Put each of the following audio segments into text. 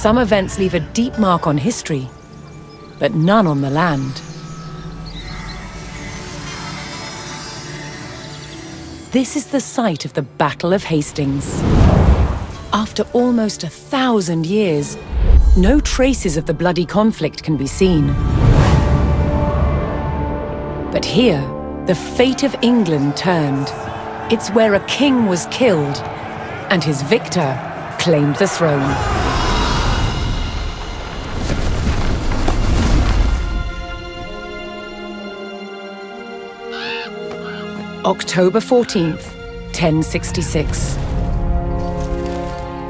Some events leave a deep mark on history, but none on the land. This is the site of the Battle of Hastings. After almost 1,000 years, no traces of the bloody conflict can be seen. But here, the fate of England turned. It's where a king was killed, and his victor claimed the throne. October 14th, 1066.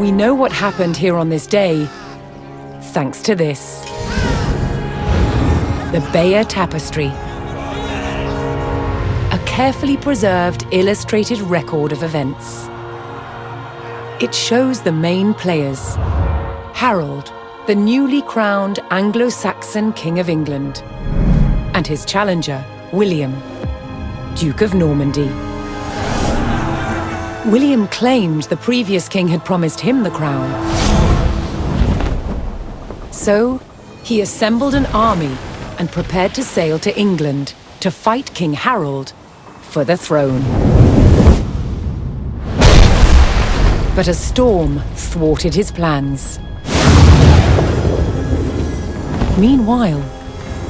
We know what happened here on this day, thanks to this. The Bayeux Tapestry. A carefully preserved, illustrated record of events. It shows the main players. Harold, the newly crowned Anglo-Saxon King of England, and his challenger, William, Duke of Normandy. William claimed the previous king had promised him the crown. So, he assembled an army and prepared to sail to England to fight King Harold for the throne. But a storm thwarted his plans. Meanwhile,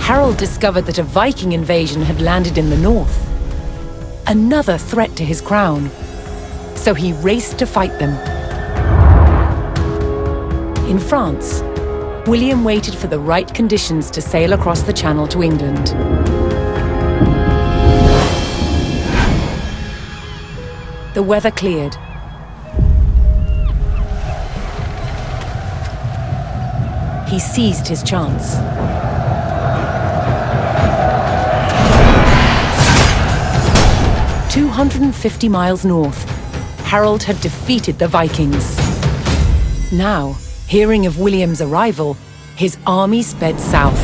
Harold discovered that a Viking invasion had landed in the north. Another threat to his crown. So he raced to fight them. In France, William waited for the right conditions to sail across the Channel to England. The weather cleared. He seized his chance. 250 miles north, Harold had defeated the Vikings. Now, hearing of William's arrival, his army sped south.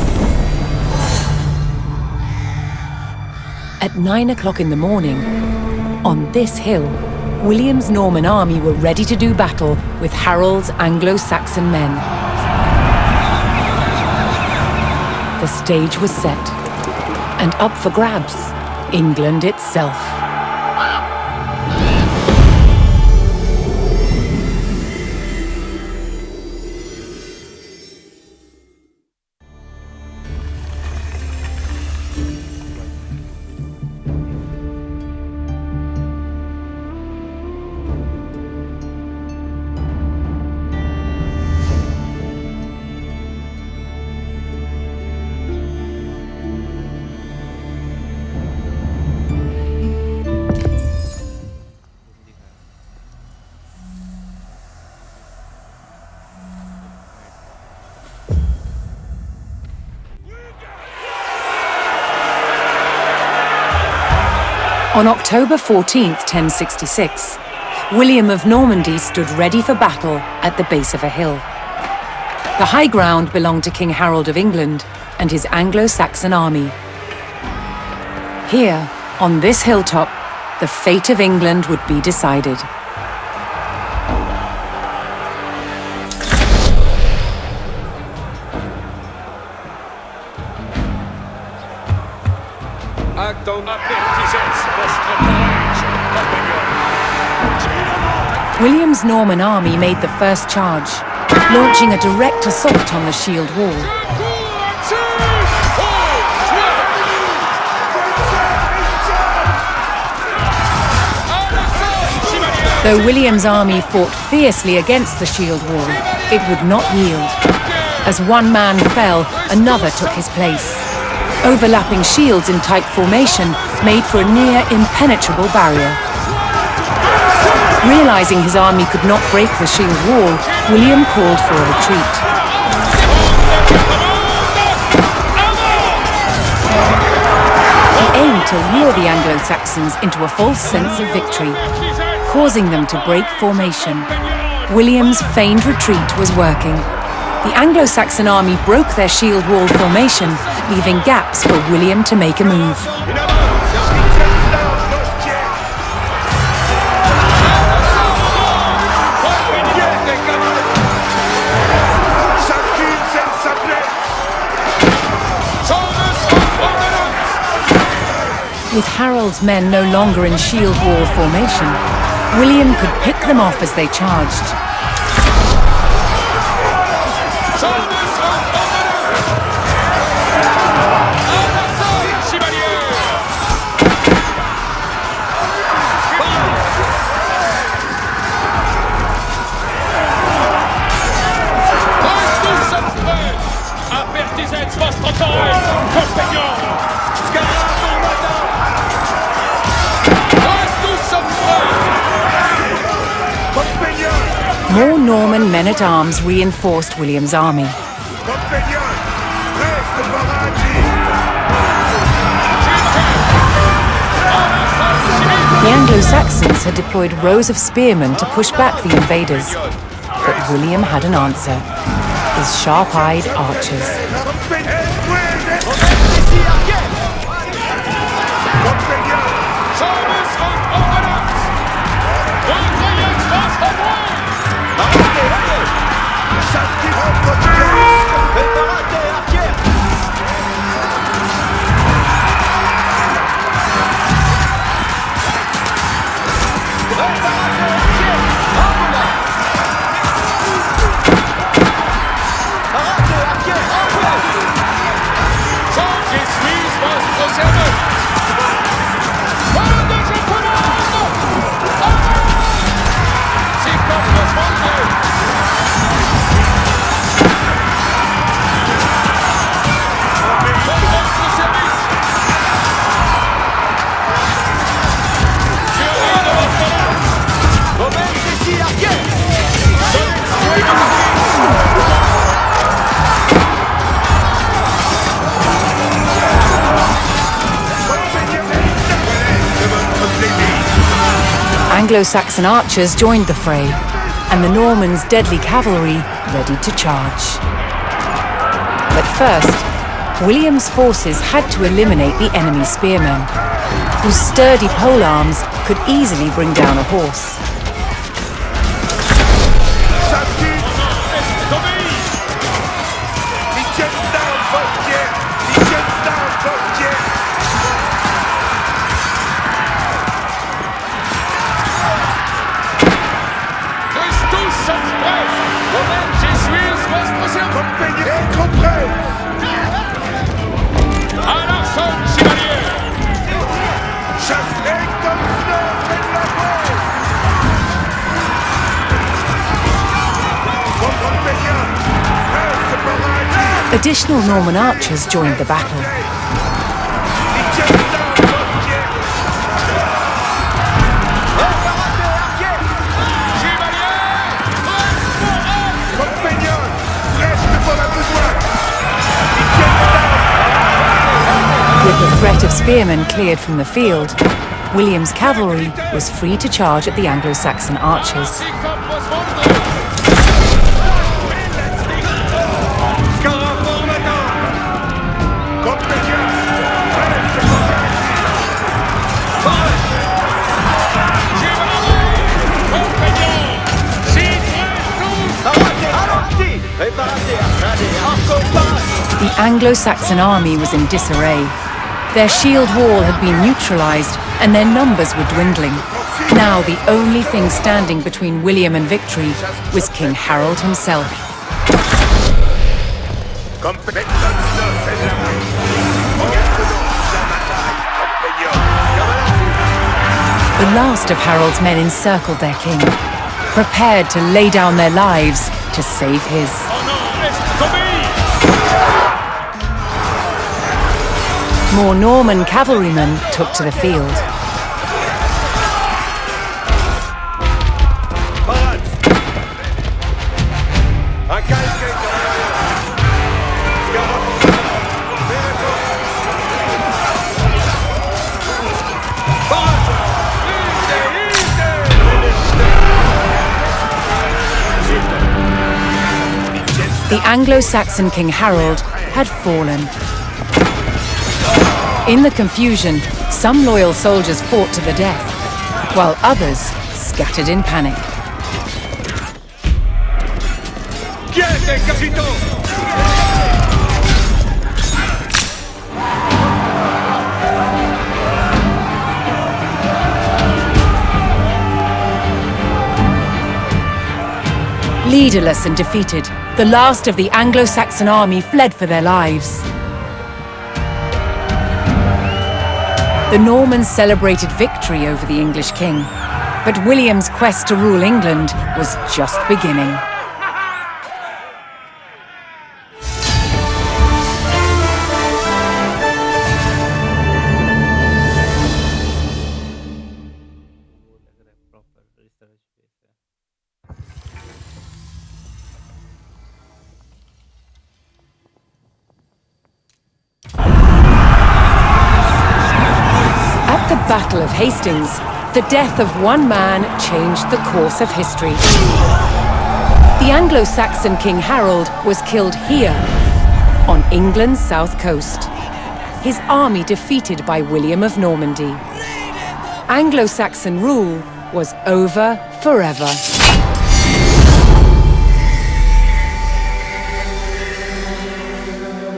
At 9 o'clock in the morning, on this hill, William's Norman army were ready to do battle with Harold's Anglo-Saxon men. The stage was set, and up for grabs, England itself. On October 14th, 1066, William of Normandy stood ready for battle at the base of a hill. The high ground belonged to King Harold of England and his Anglo-Saxon army. Here, on this hilltop, the fate of England would be decided. William's Norman army made the first charge, launching a direct assault on the shield wall. Though William's army fought fiercely against the shield wall, it would not yield. As one man fell, another took his place. Overlapping shields in tight formation made for a near impenetrable barrier. Realizing his army could not break the shield wall, William called for a retreat. He aimed to lure the Anglo-Saxons into a false sense of victory, causing them to break formation. William's feigned retreat was working. The Anglo-Saxon army broke their shield wall formation, leaving gaps for William to make a move. With Harold's men no longer in shield wall formation, William could pick them off as they charged. More Norman men-at-arms reinforced William's army. The Anglo-Saxons had deployed rows of spearmen to push back the invaders, but William had an answer: his sharp-eyed archers. Anglo-Saxon archers joined the fray, and the Normans' deadly cavalry ready to charge. But first, William's forces had to eliminate the enemy spearmen, whose sturdy polearms could easily bring down a horse. Additional Norman archers joined the battle. With the threat of spearmen cleared from the field, William's cavalry was free to charge at the Anglo-Saxon archers. The Anglo-Saxon army was in disarray. Their shield wall had been neutralized and their numbers were dwindling. Now the only thing standing between William and victory was King Harold himself. The last of Harold's men encircled their king, prepared to lay down their lives to save his. More Norman cavalrymen took to the field. The Anglo-Saxon King Harold had fallen. In the confusion, some loyal soldiers fought to the death, while others scattered in panic. Leaderless and defeated, the last of the Anglo-Saxon army fled for their lives. The Normans celebrated victory over the English king, but William's quest to rule England was just beginning. At the Battle of Hastings, the death of one man changed the course of history. The Anglo-Saxon King Harold was killed here, on England's south coast. His army defeated by William of Normandy. Anglo-Saxon rule was over forever.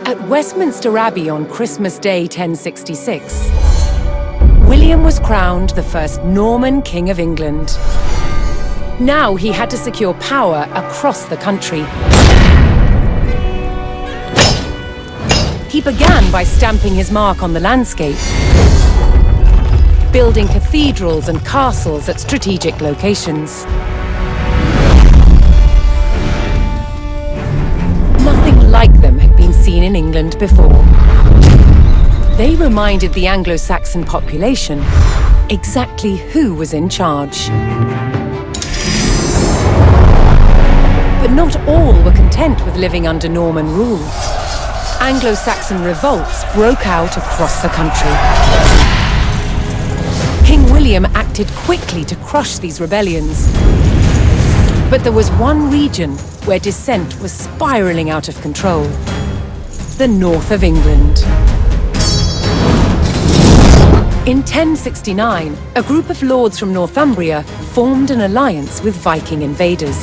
At Westminster Abbey on Christmas Day 1066, William was crowned the first Norman King of England. Now he had to secure power across the country. He began by stamping his mark on the landscape, building cathedrals and castles at strategic locations. Nothing like them had been seen in England before. They reminded the Anglo-Saxon population exactly who was in charge. But not all were content with living under Norman rule. Anglo-Saxon revolts broke out across the country. King William acted quickly to crush these rebellions. But there was one region where dissent was spiraling out of control: the north of England. In 1069, a group of lords from Northumbria formed an alliance with Viking invaders.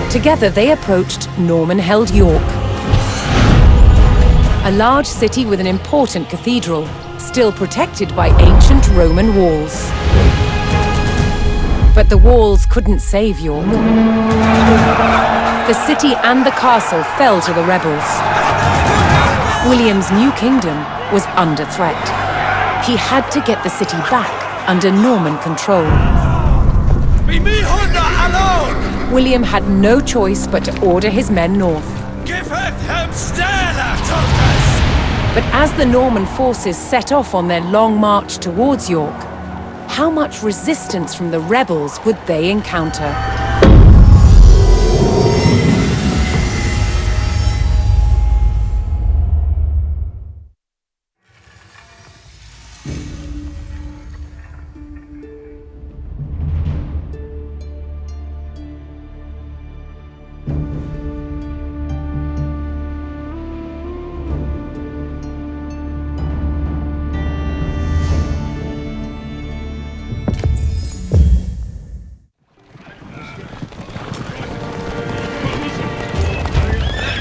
Together they approached Norman-held York, a large city with an important cathedral, still protected by ancient Roman walls. But the walls couldn't save York. The city and the castle fell to the rebels. William's new kingdom was under threat. He had to get the city back under Norman control. William had no choice but to order his men north. But as the Norman forces set off on their long march towards York, how much resistance from the rebels would they encounter?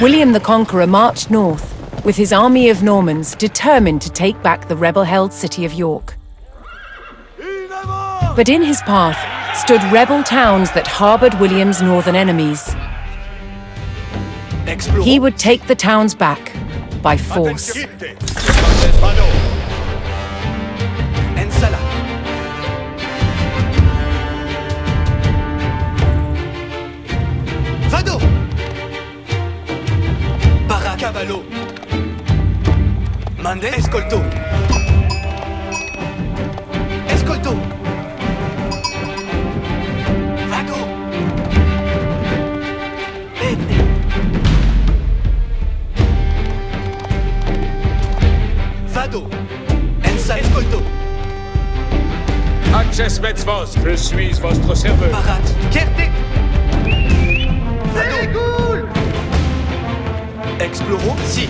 William the Conqueror marched north, with his army of Normans determined to take back the rebel-held city of York. But in his path stood rebel towns that harboured William's northern enemies. He would take the towns back by force. Cavallo. Mande escolto. Escolto. Vado. Bene. Vado. Ensa escolto. Acces met vos, je suis votre serveur. Parat. Kerte. Vado. Exploro, si.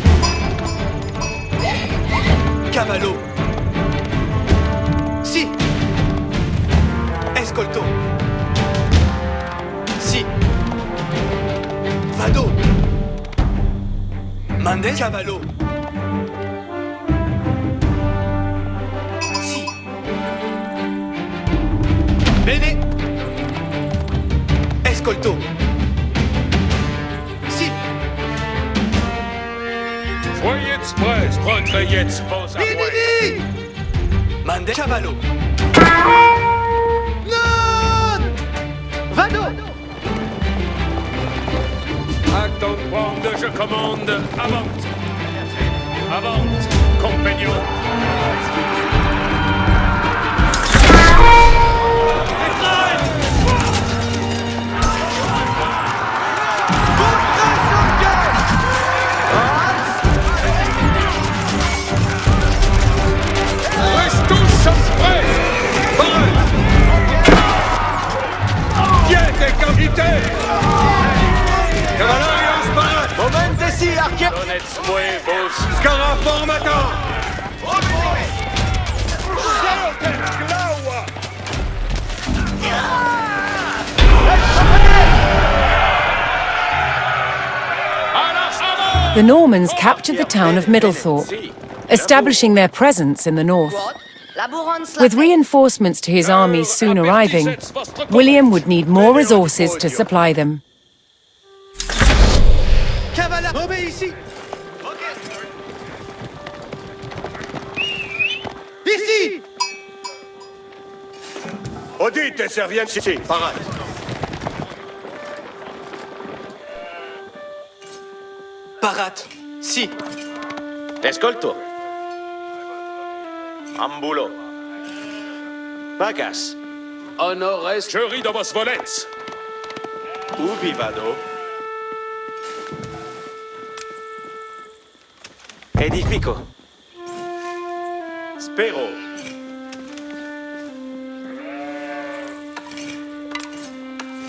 Cavallo. Si. Escolto. Si. Vado. Mande cavallo. Si. Bene. Escolto. Si. Voyez pres, protrayez vos Vidi, avoués. vidi. Mande cavallo. Non. Vado. Acte quando je commande, avant. Avant, compagnon. Restus prêts. Viens, décapité. Cavallarios parat. Momentesi, archer. Donnez vos Scara formator. The Normans captured the town of Middlethorpe, establishing their presence in the north. With reinforcements to his armies soon arriving, William would need more resources to supply them. Cavalla. Mauvais ici. Ici. Odite serviensi. Parat. Parat. Si. Escolto. Ambulo. Vacas. Honores. Je ris de vos volets. Ubi vado. Edifico. Spero.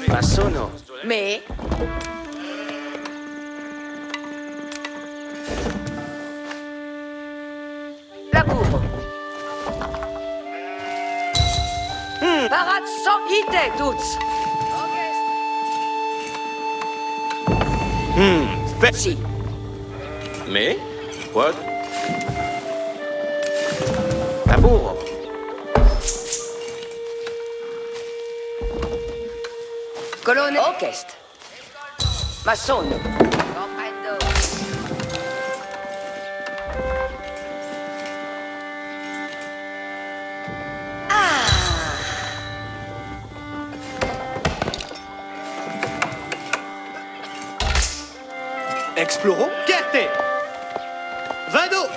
Ma sono. Me? Laburo. Parazzo ite tuts. Spezi. Me? What? Laburo. Colonne Conquest. Massone. Comprendo. Explorons. Querte. Vado.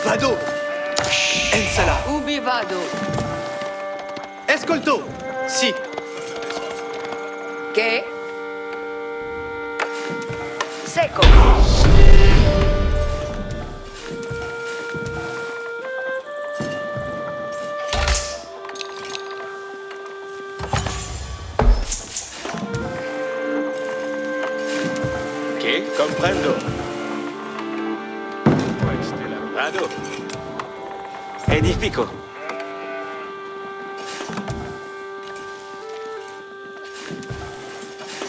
Vado. Ensala. Ubi vado. Escolto. Si. Che? Seco. Che? Comprendo. Vado. Edifico.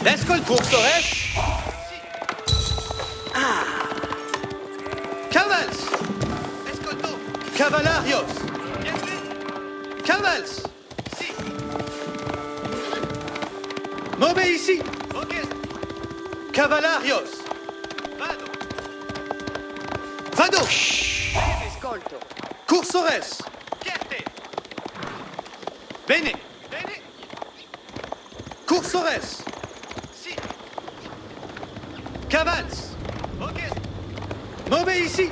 Escolto. Coursorès. Cavals. Escolto. Cavallarios. Cavals. Si. Mauvais ici. Cavallarios. Vado. Vado. Ascolto. Cursores. Querte. Bene. Bene. Cursores. Si. Cavals. Ok. Mauvais ici.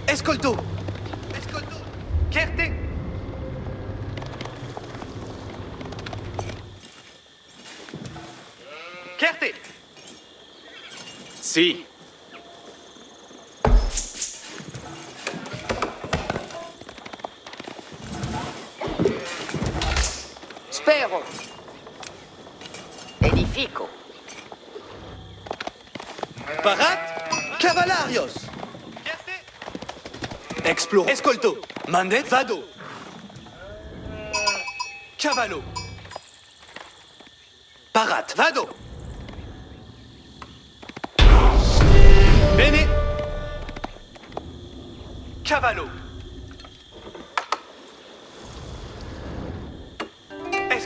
Escolto. Escolto. Querte. Querte. Si. Spero. Edifico. Parat. Cavallarios. Querte. Explore. Escolto. Mandet. Vado. Cavallo. Parat. Vado. Bene. Cavallo.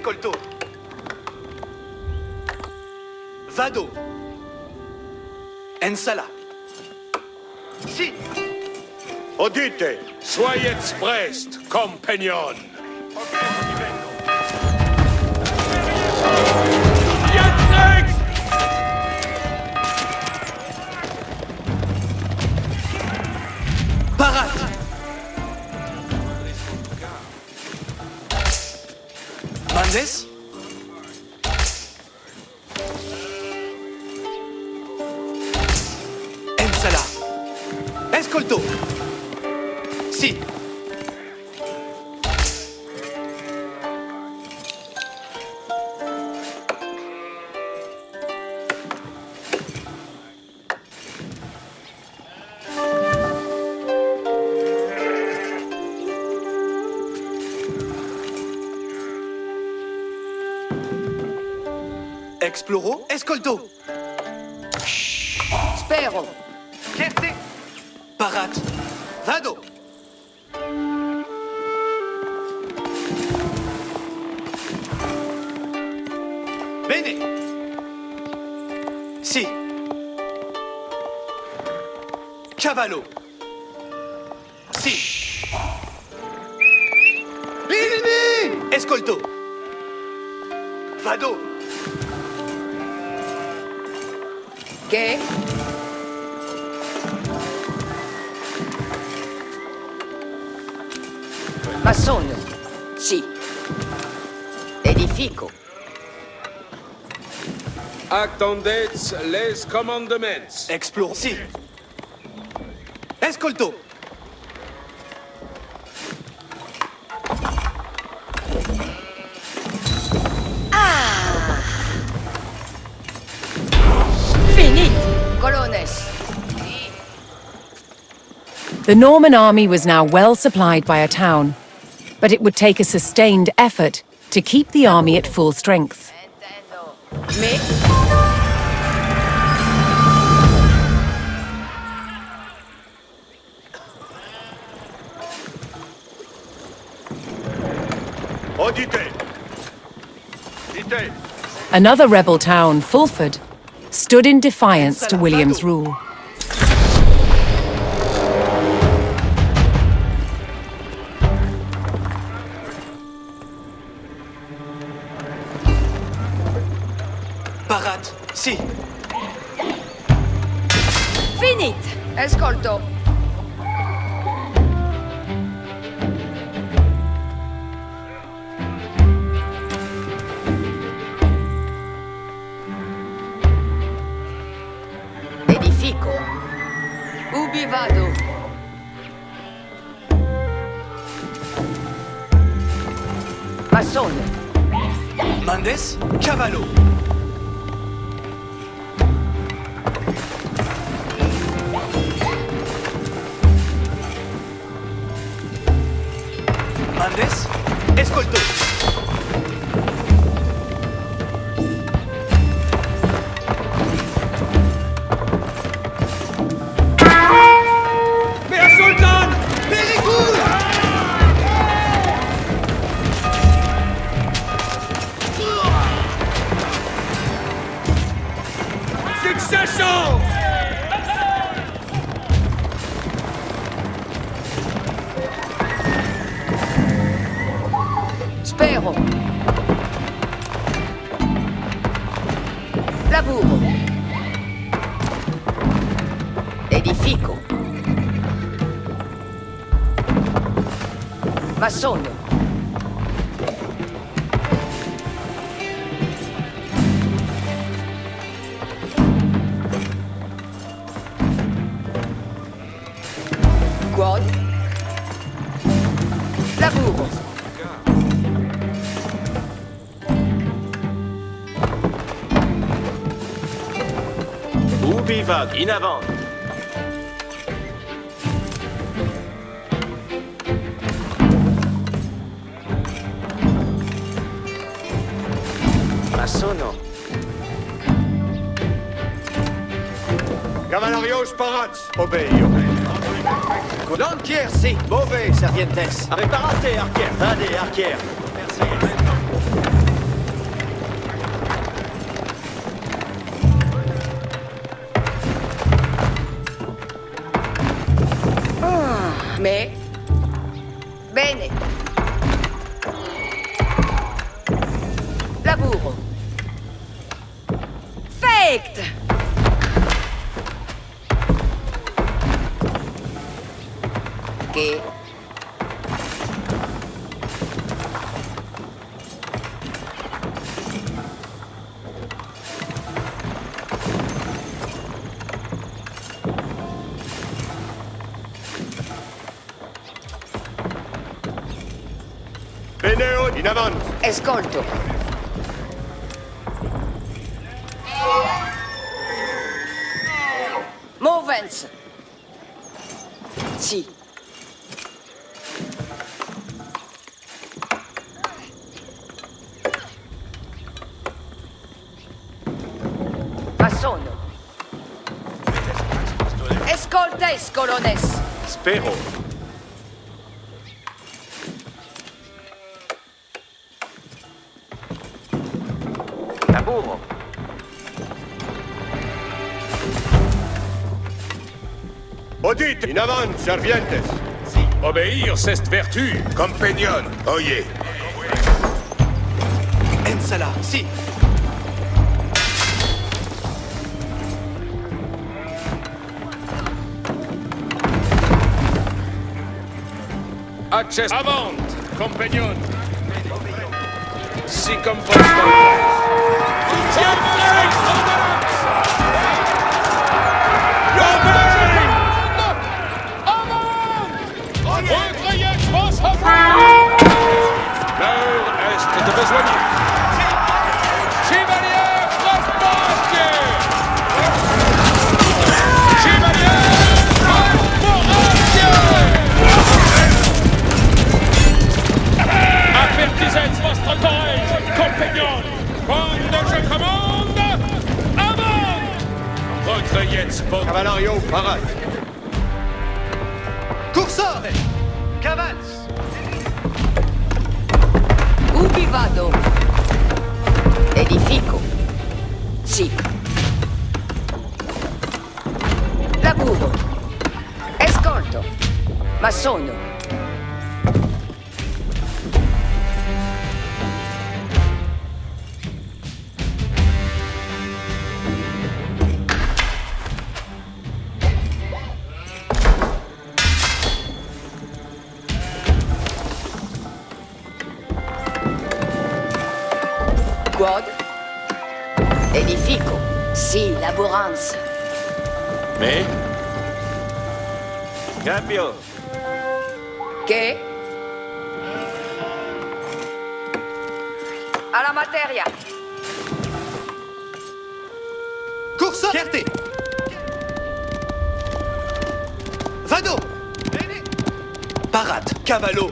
Escolto. Vado. Ensala. Si. Udite, soyez prest, compagnon. Parat. Mandes. Ensala. Escolto. Si. Exploro. Escolto. Spero. Chierte. Parat. Vado. Bene. Si. Cavallo. Si. L'inimi! Escolto. Vado. Che? Massone. Sì. Edifico. Attendez les commandements. Explore. Si. Escolto. Finit. Colones. The Norman army was now well supplied by a town, but it would take a sustained effort to keep the army at full strength. Intendo. Me. Udite. Dite. Another rebel town, Fulford, stood in defiance to William's rule. Parat. Si. Finit. Ascolto. Edifico. Ubi vado. Massone. Mandes. Cavallo. Mandes. Escolto. Mehr Sultan! Péricule! Succession! Spero. Lavoro. Edifico. Massone. Quod. Lavoro. Ubi vado? In avant. Masono. Cavallarios parats. Obéi, obéi. Lancier, si. Mauvais, servientes. Preparate, arquier. Vade, arquier. Merci. Direct! Che? Beneo, in avanti. Ascolto. Movens. Sì. Ma sono. Escoltes, colones. Spero. Lavoro. Odite, in avanti, servientes. Obéir, est vertu. Compagnon, oye. Ensala, si. Acces avant, compagnon. Si comme votre L'heure est de besoigner. Chevalier Frontmarque! Chevalier Frontmarque! Avertissez votre courage, compagnons! Quand je commande, avant! Recueillez votre... Cavalario, parade. Cursore! Cavals! Ubi vado? Edifico. Sì. Lavoro. Ascolto. Ma sono. Quod? Edifico. Sì, laboranza. Mais, Cambio. Che? Alla materia. Cursore! Fierté! Vado! Bene! Parate! Cavallo!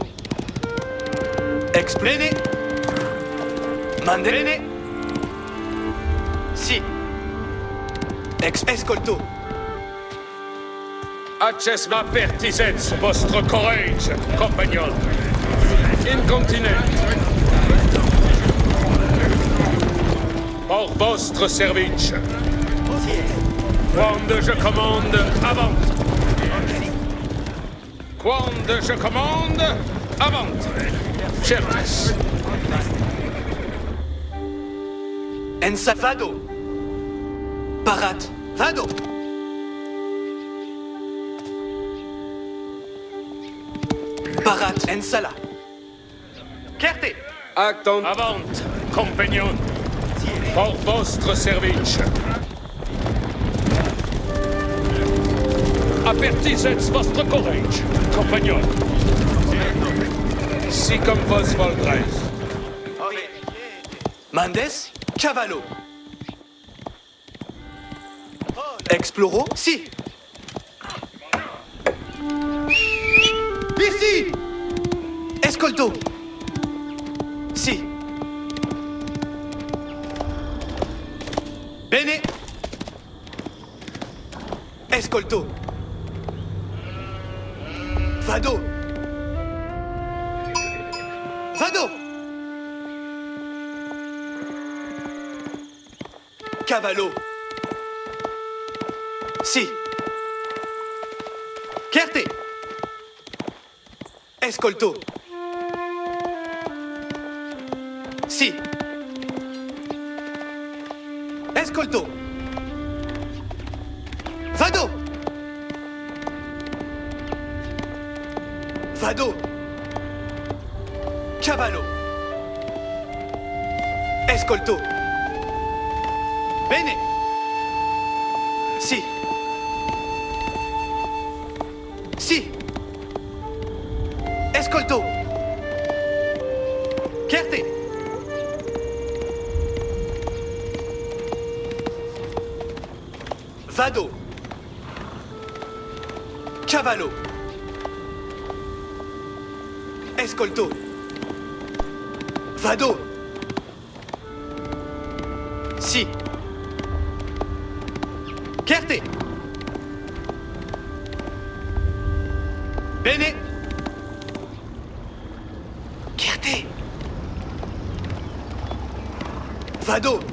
Explene! Mande! Bene! Si! Escolto! acces apertisets vostre courage, compagnon. Incontinent. Por vostre service. Quand je commande, avant. Quand je commande, avant. Certes. Ensa vado! Parat! Vado! Parat! Ensala! Certe! Acton avant, compagnon. Por vostre service. Apertisets vostre courage, compagnon. Si comme vos voldres. Mandes? Cavallo! Exploro? Si! Ici! Escolto! Si! Bene! Escolto! Vado! Vado! Cavallo! Si! Certe! Escolto! Si! Escolto! Vado! Vado! Cavallo! Escolto! Bene! Sì! Sì! Escolto! Chierte! Vado! Cavallo! Escolto! Vado! Sì! Chierte! Bene! Chierte! Vado!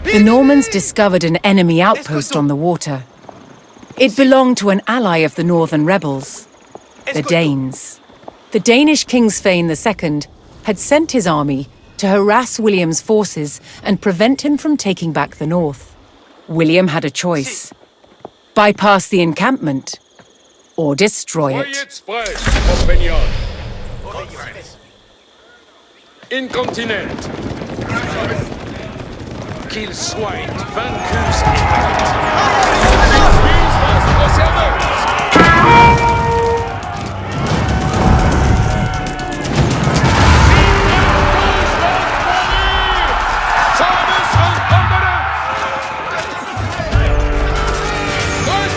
The Normans discovered an enemy outpost on the water. It belonged to an ally of the northern rebels, the Danes. The Danish King Svein II had sent his army to harass William's forces and prevent him from taking back the north. William had a choice: bypass the encampment or destroy Soyez it. prêts, compagnons. Incontinent. Qu'ils soient vaincus et Vive votre servante. Service en commandant.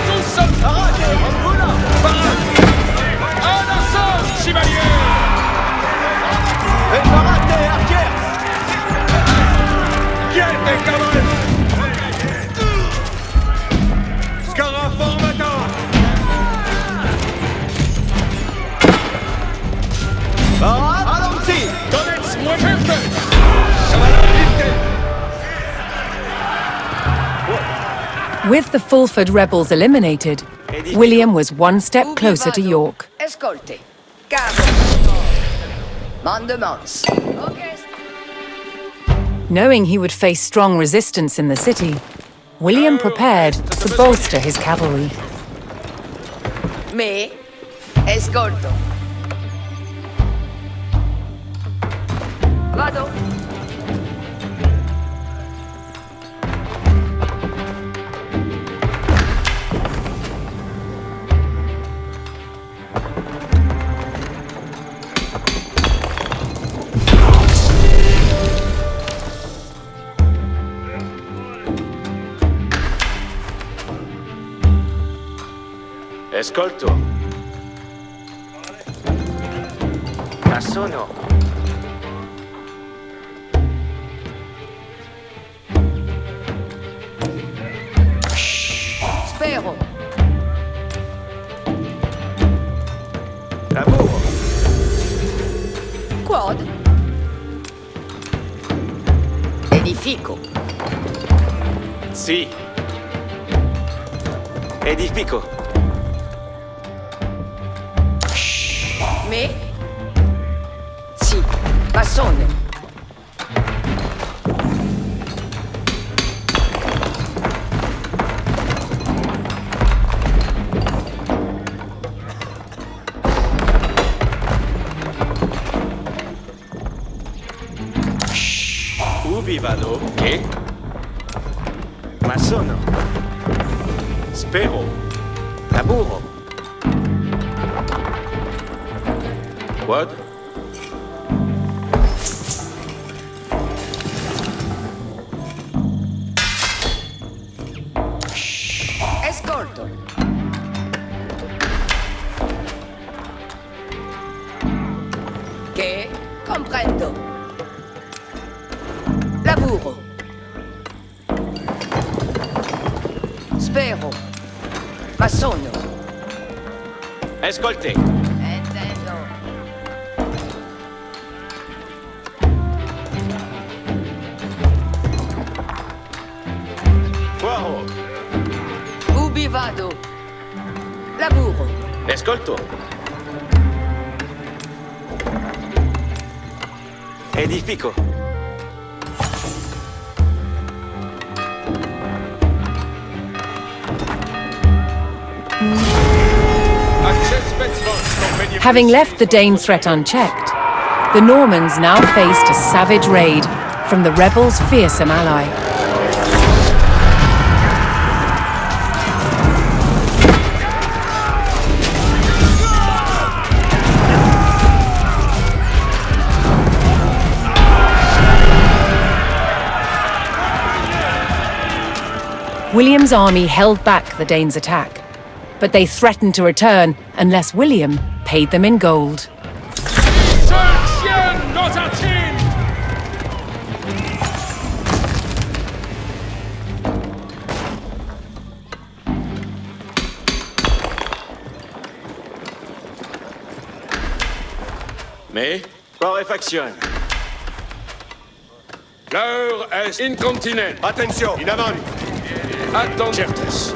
Tous parade. À l'assaut, chevalier. Preparate, archers! Chierte, cavallo! Scaraformator! Allons-y! Donnez-moi perfect. With the Fulford rebels eliminated, William was one step closer to York. Escolte. Cavo. Mandements. Knowing he would face strong resistance in the city, William prepared to bolster his cavalry. Me. Escolto. Vado. Escolto. Assono. Spero. Lavoro. Quod. Edifico. Sì. Edifico. Me. Sì. Massone. Ubi vado? Che? Masono. Spero. Lavoro. What? Escolto. Che? Comprendo. Lavoro. Spero. Masono. Ascolte. Intendo. Fuoco. Ubi vado. Lavoro. Ascolto. Edifico. Accespet vos, compagnie. Having left the Dane threat unchecked, the Normans now faced a savage raid from the rebels' fearsome ally. William's army held back the Danes' attack, but they threatened to return unless William paid them in gold. Seul chien dans un team. Mais, torréfaction. L'heure est incontinent. Attention, in avant. Attends, certes.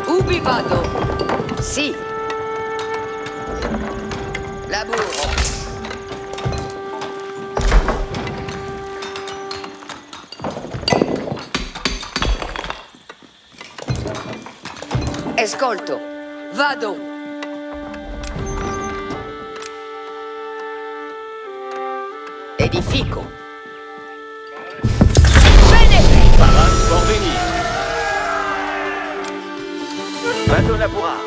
Ubi vado? Si. Laburo. Ascolto. Vado. Edifico. Bene. Parade pour venir. Vado laborar.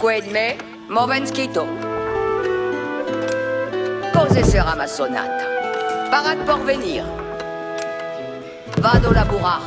Quedme, Movenskito. Cose sarà massonata. Parade por venir. Vado laborar.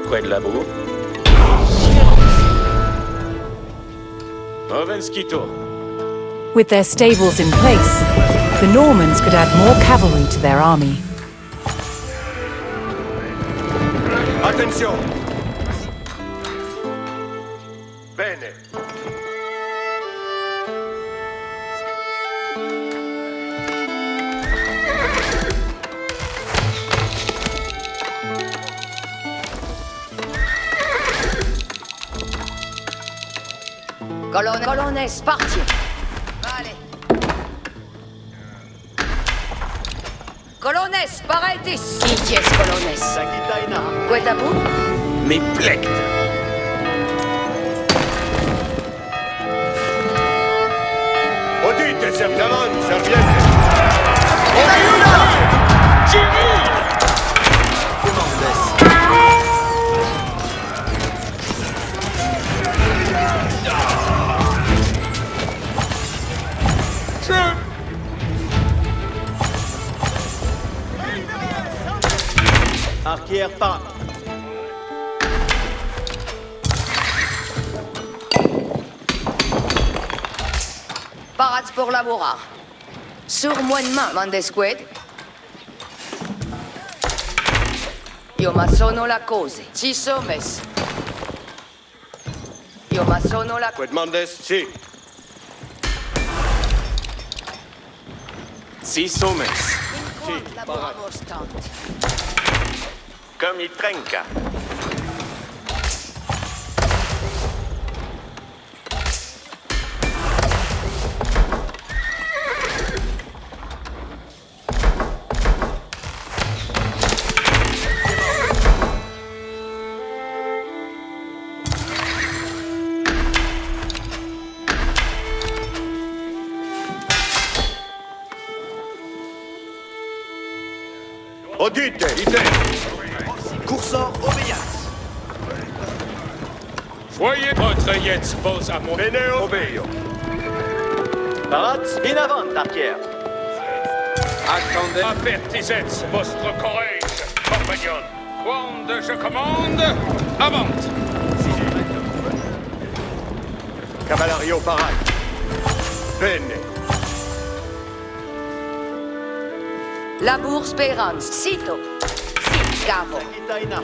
Quel labour? Movenskito. With their stables in place, the Normans could add more cavalry to their army. Attention. Bene. Colonnes, parti. Vale. Colonnes, paretis. Qui est colonnes? Sakitaina. Quetabu? Mais plect. Odite, servant, serviette. Jimmy. Arquière pas. Parades pour laborar. Sur moi de main, Mandesqued. Io ma sono la cose. Ci sommes. Io ma sono la Quid mandes? Si. Si sommes. laboramos tant. Comme il trenca. Odite, ite. Coursant, obéias. Voyez votre yetz vos à mon... Bene obeio. Parades, in avant, arquière. Attendez. Avertisez votre courage, compagnon. Quand je commande, avant. Cavallerio parade. Bene. Labour Speranza. Sito. Sit, capo. Itaina.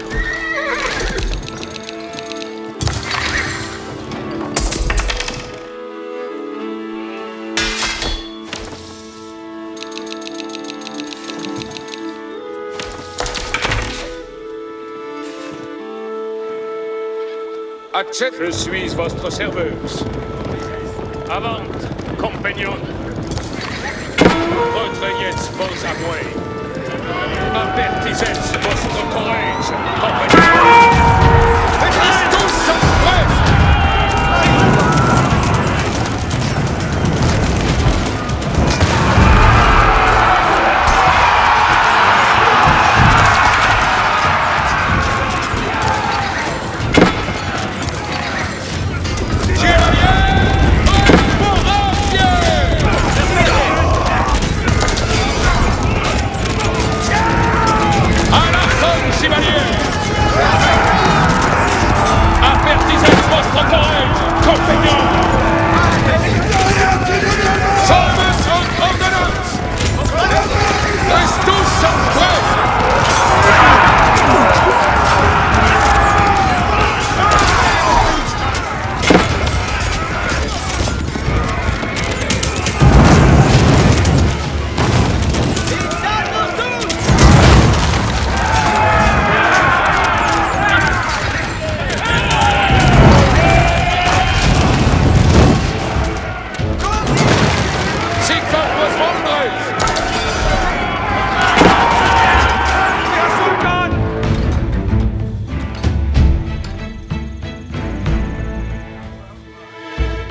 Accept. Je suis votre serveuse. Avant, compagnon. Retrayez vos avoués. Avertissez votre courage, compagnon. Et tous sont prêts.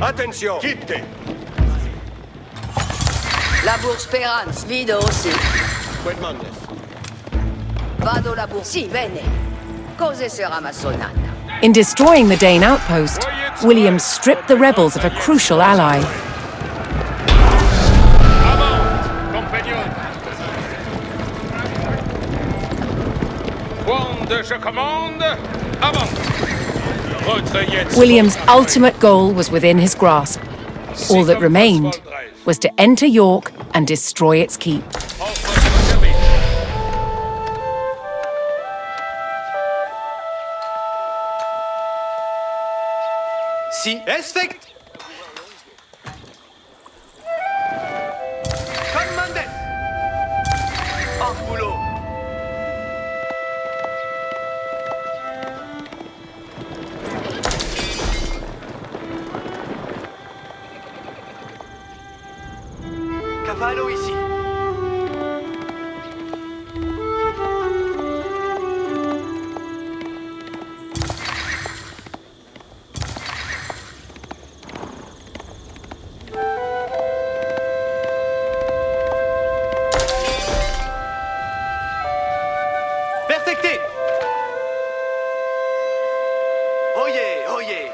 Attention. Quitte. Labour Speranza. Vido aussi. Quel mandes? Vado Labour. Si, bene. Cose sarà massonata. In destroying the Dane outpost, William stripped the rebels of a crucial ally. Avant, compagnon. Quand je commande, avant. Retrayez. William's ultimate goal was within his grasp. All that remained was to enter York and destroy its keep. Si. Respect. Commandez. En boulot. Cavallo ici. Perfecté. Oye, oye.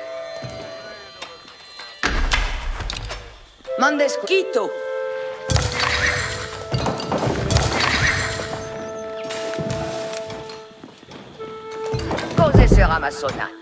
Mandes Quito. Cose sarà massonata.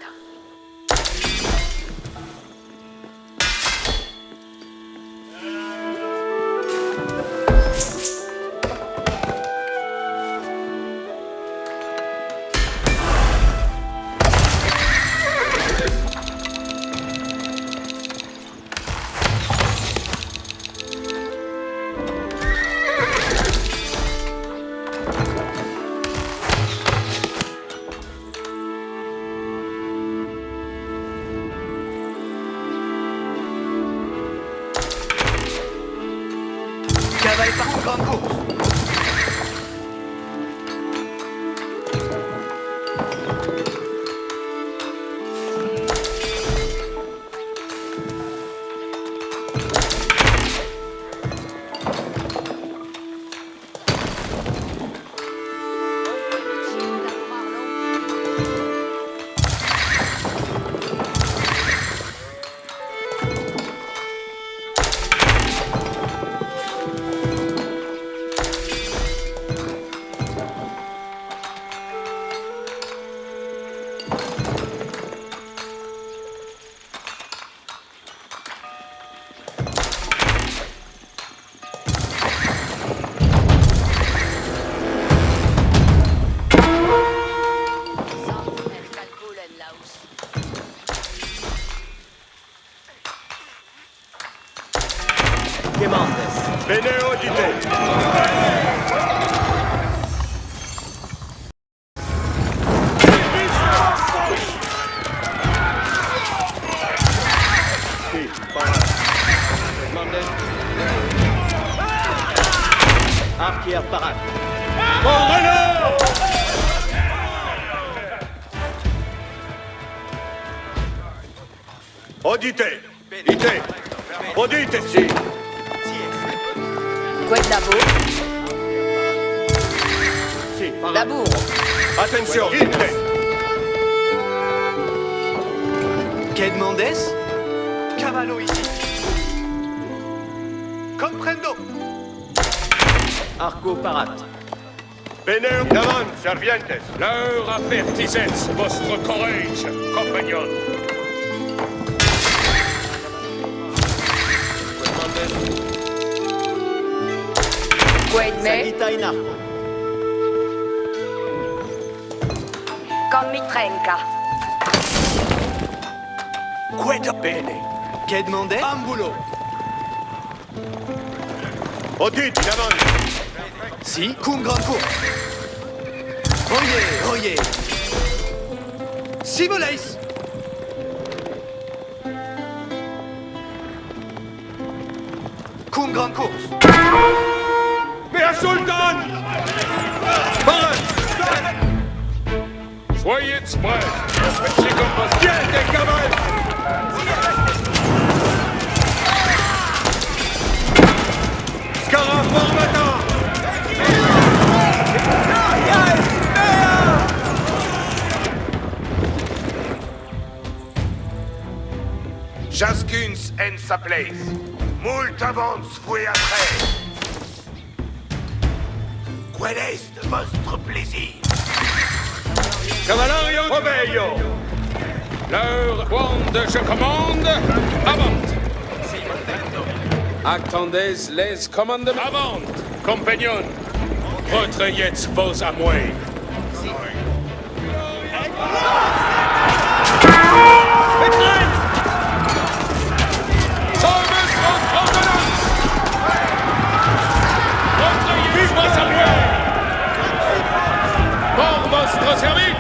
Cavale par en course. Bene audite. Sì, Arquière parade. Audite. Ite. Audite, sì. Couette labour. Sì, Labour. Attenzione. Ite. Quai Mendes. Cavallo ici. Comprendo. Arco parade. Bene davanti, servientes. Leur avertisez vostre courage, compagnon. Couette mais. Salita in arco. Comme mitrenka. Quetta bene. Quai Mendes. Ambulo. Audite, davanti. Si. Cum grand cours. Oye, oye. Si voleis. Cum grand cours. Per Sultan! Parade! Soyez prêts. C'est comme ça. Tiens, des cavales! Scarab Formata! Jaskuns en sa place. Moult avance fouet après. Quel est votre plaisir? Cavalario Roveio! Leur wand, je commande. Avant. Attendez les commandements. Avant, compagnon. Retrayez vos amouets. Sauveuse votre ordonnance. Retrayez vos amouets. Pour votre service.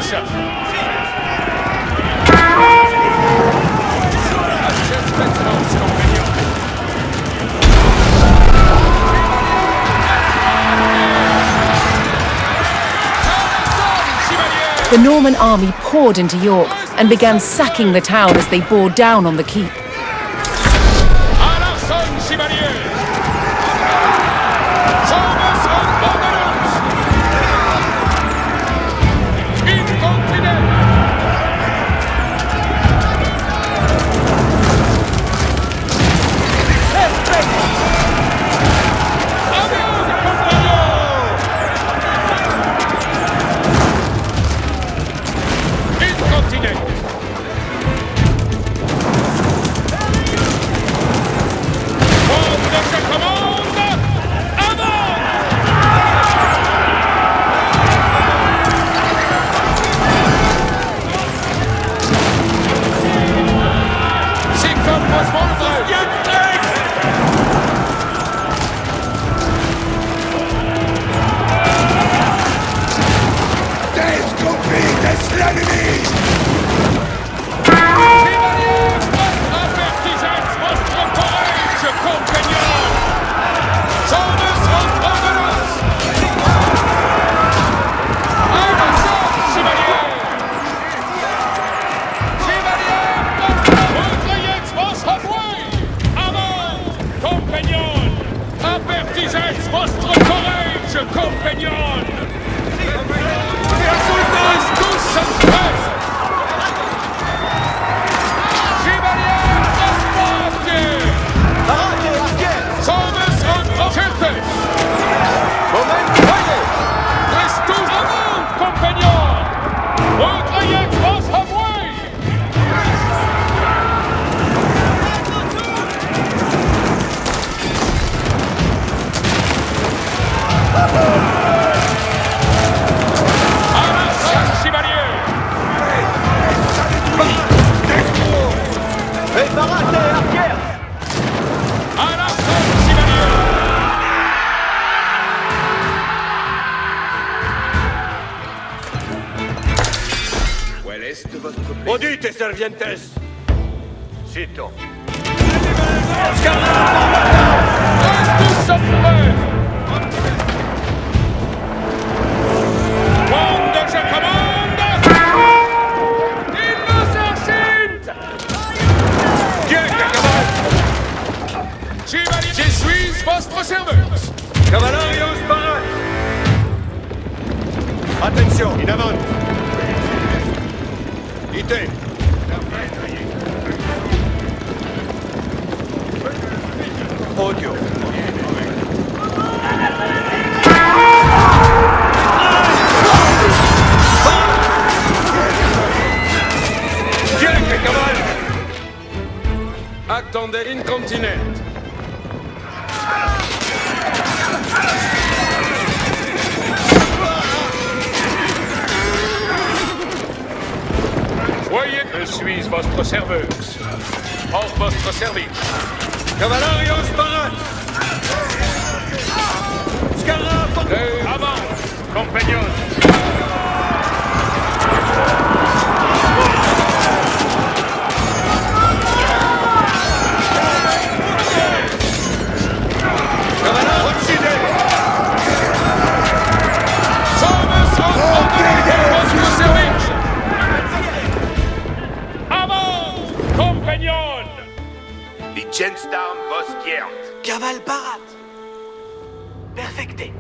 The Norman army poured into York and began sacking the town as they bore down on the keep. À l'arson, chevalier! Sauveuse votre ordonnance. Incontinent. Incontinent. Wand, je commande. Avant. C'est comme vos ordres. Descompites l'ennemi! Chevalier, avertissez votre courage, compagnon! Sauveuse votre ordonnance! Attention, chevalier! Chevalier, retrayez votre avoué! Avant, compagnon! Avertissez votre courage, compagnon! Tous en presse! Chevalier, transportez! Arrêtez, arquère. Sauveuse votre certesse! Christus avant, compagnon! Retrayez votre avoué! À l'arson, chevalier! Et parade, arquère. À l'arson, chevalier! Vite, servientes! Sitôt. Tous sommes prêts! Monde, je commande! Il me s'archite! Bien, camarade! Chevalier, je suis votre serveuse! Cavallarios parat! Attention, in avant! Ite! Odio! Bien, camarade! Attendez incontinent! Voyez, je suis votre serveuse. Hors votre service. Cavallarios parat! Scarra! Et avant, compagnons. Cavallaro uccide! Sommes en votre service. Avant, compagnons. Die Gensdarm vos giert. Caval parat. Perfecte.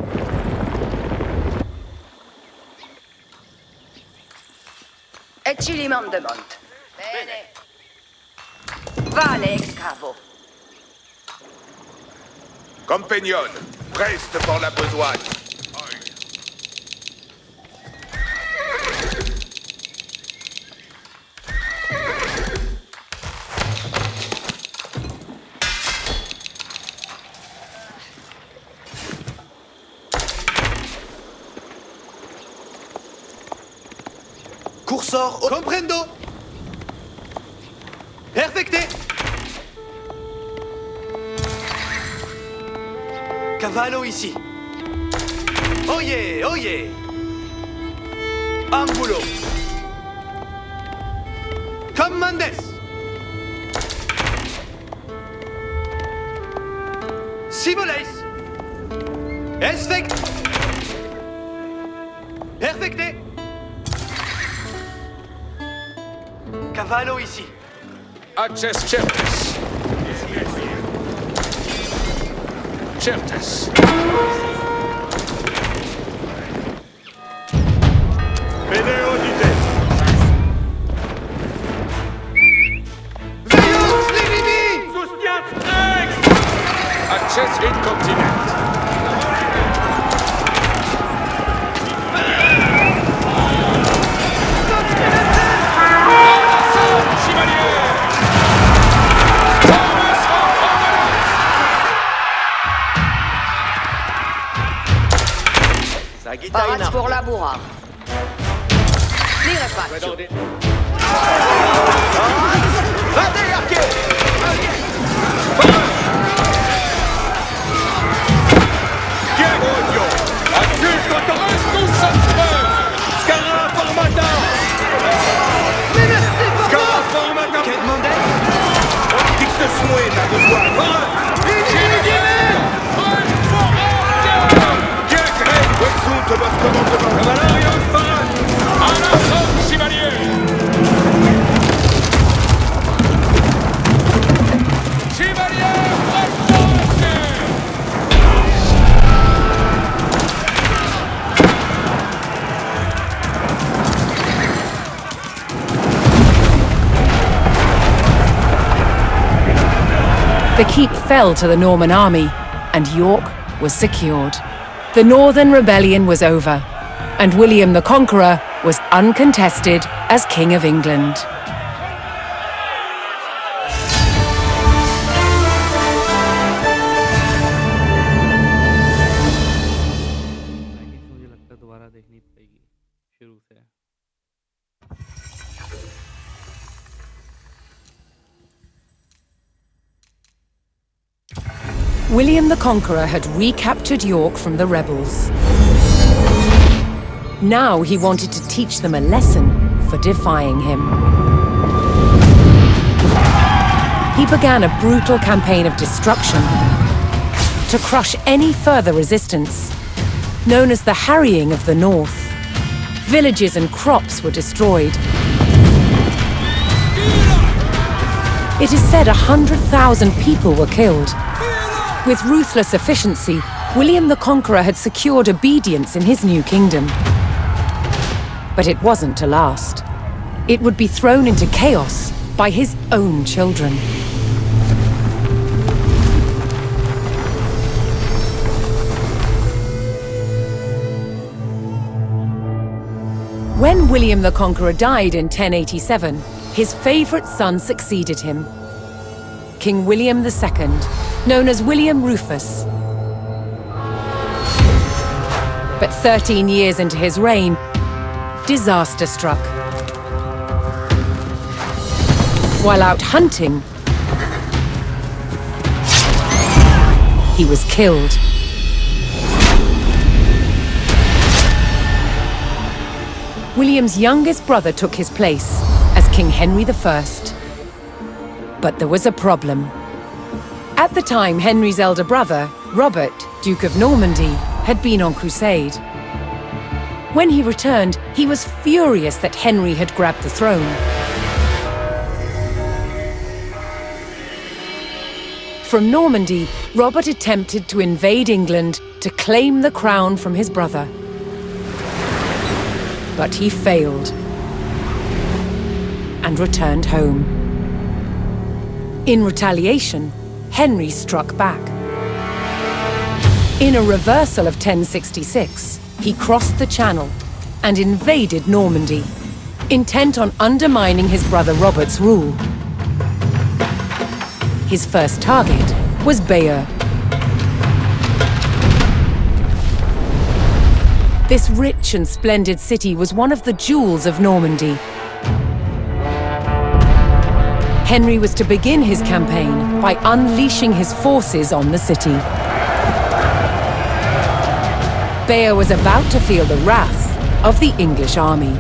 Et Chilimam de Mont. Bene. Vale, excavo. Compagnon, preste pour la besogne. Cursor, comprendo. Perfecte. Cavallo ici. Oye, oye. Ambulo. Commandes. Si voleis. Esfect. Perfecte. Cavallo ici. Acces certes. Certes. Venez audite! Veillance l'ennemi! Sustiat ex! Acces incontinent. Parats pour la bourra. Lire faccio. Vade arche! Bien, odio! Assus cotorus nous sommes prêts! Scarra formata! Scarra formata! Qu'est demandé? Dicte souhait, la besoin! Bien, Greg! Wexut, votre commandement! Cavalarios parat! À la sorte, chevalier! Chevalier, prestance! The keep fell to the Norman army, and York was secured. The Northern Rebellion was over, and William the Conqueror was uncontested as King of England. मुझे लगता है दोबारा देखनी पड़ेगी शुरू से। William the Conqueror had recaptured York from the rebels. Now he wanted to teach them a lesson for defying him. he began a brutal campaign of destruction to crush any further resistance, known as the Harrying of the North. Villages and crops were destroyed. It is said 100,000 people were killed. With ruthless efficiency, William the Conqueror had secured obedience in his new kingdom. But it wasn't to last. It would be thrown into chaos by his own children. When William the Conqueror died in 1087, his favorite son succeeded him, King William II, known as William Rufus. But 13 years into his reign, disaster struck. While out hunting, he was killed. William's youngest brother took his place as King Henry I. But there was a problem. At the time, Henry's elder brother, Robert, Duke of Normandy, had been on crusade. When he returned, he was furious that Henry had grabbed the throne. From Normandy, Robert attempted to invade England to claim the crown from his brother. But he failed and returned home. In retaliation, Henry struck back. In a reversal of 1066, he crossed the Channel and invaded Normandy, intent on undermining his brother Robert's rule. His first target was Bayeux. This rich and splendid city was one of the jewels of Normandy. Henry was to begin his campaign by unleashing his forces on the city. Bayeux was about to feel the wrath of the English army.